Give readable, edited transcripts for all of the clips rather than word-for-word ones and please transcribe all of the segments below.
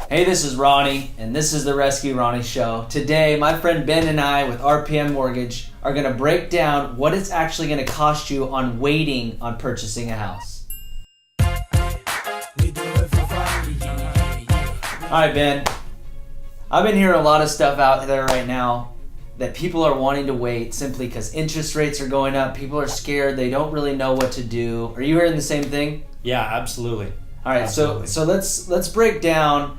Hey, this is Ronnie, and this is the Rescue Ronnie Show. Today, my friend Ben and I with RPM Mortgage are going to break down what it's actually going to cost you on waiting on purchasing a house. All right, Ben. I've been hearing a lot of stuff out there right now that people are wanting to wait simply because interest rates are going up. People are scared. They don't really know what to do. Are you hearing the same thing? Yeah, absolutely. All right, Absolutely. so let's break down.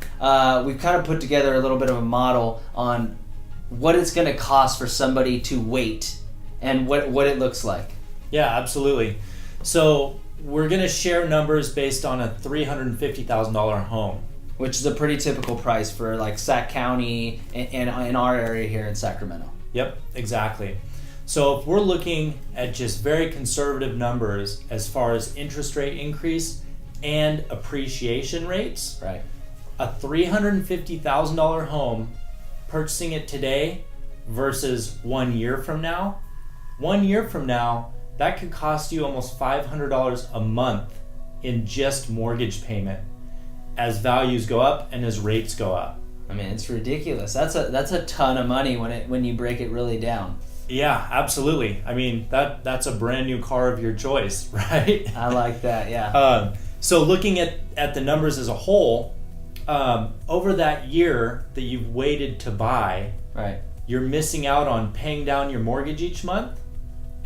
We've kind of put together a little bit of a model on what it's going to cost for somebody to wait and what it looks like. Yeah, absolutely. So we're going to share numbers based on a $350,000 home. Which is a pretty typical price for like Sac County and in our area here in Sacramento. Yep, exactly. So if we're looking at just very conservative numbers as far as interest rate increase and appreciation rates, Right. a $350,000 home, purchasing it today versus 1 year from now, 1 year from now, that could cost you almost $500 a month in just mortgage payment as values go up and as rates go up. I mean, it's ridiculous. That's a ton of money when you break it really down. Yeah, absolutely. I mean, that's a brand new car of your choice, right? I like that, yeah. So looking at the numbers as a whole, over that year that you've waited to buy, Right. you're missing out on paying down your mortgage each month,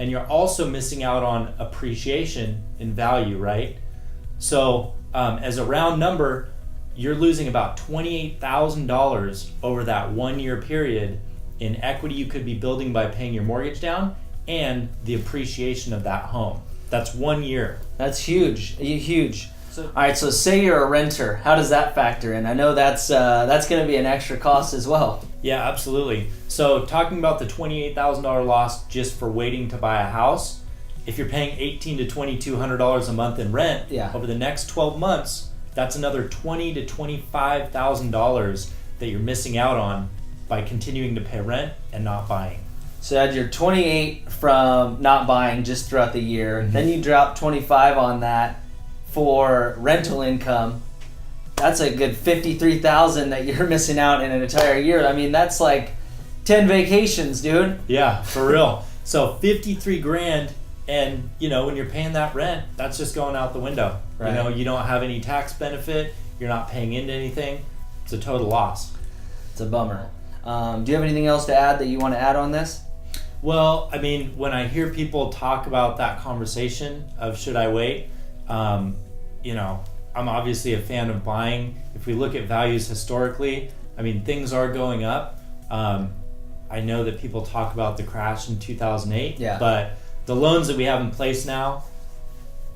and you're also missing out on appreciation in value, right? So as a round number, you're losing about $28,000 over that 1 year period in equity you could be building by paying your mortgage down and the appreciation of that home. That's 1 year. That's huge, huge. All right, so say you're a renter. How does that factor in? I know that's going to be an extra cost as well. Yeah, absolutely. So talking about the $28,000 loss just for waiting to buy a house, if you're paying $1,800 to $2,200 a month in rent, Yeah. over the next 12 months, that's another $20,000 to $25,000 that you're missing out on by continuing to pay rent and not buying. So you had your 28 from not buying just throughout the year. Then you drop 25 on that for rental income. That's a good 53,000 that you're missing out in an entire year. I mean, that's like 10 vacations, dude. Yeah, for real. So 53 grand, and when you're paying that rent, that's just going out the window. Right. You don't have any tax benefit. You're not paying into anything. It's a total loss. It's a bummer. Do you have anything else to add that you want to add on this? Well, I mean, when I hear people talk about that conversation of should I wait, I'm obviously a fan of buying. If we look at values historically, I mean, things are going up. I know that people talk about the crash in 2008, Yeah. but the loans that we have in place now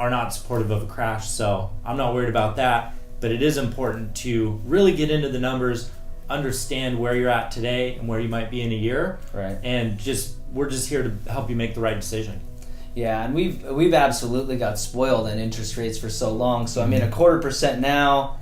are not supportive of a crash, so I'm not worried about that. But it is important to really get into the numbers, understand where you're at today and where you might be in a year, Right. and we're just here to help you make the right decision. Yeah, and we've absolutely got spoiled in interest rates for so long. So I mean, 0.25% now,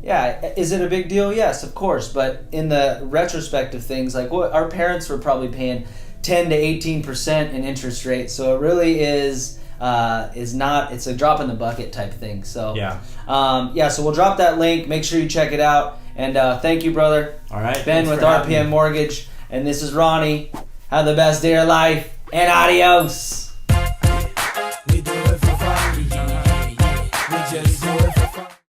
yeah, is it a big deal? Yes, of course. But in the retrospect of things, like what our parents were probably paying 10 to 18% in interest rates. So it really is not. It's a drop in the bucket type thing. So Yeah. So we'll drop that link. Make sure you check it out. And thank you, brother. All right. Ben thanks with for having RPM me. Mortgage, and this is Ronnie. Have the best day of your life, and adios.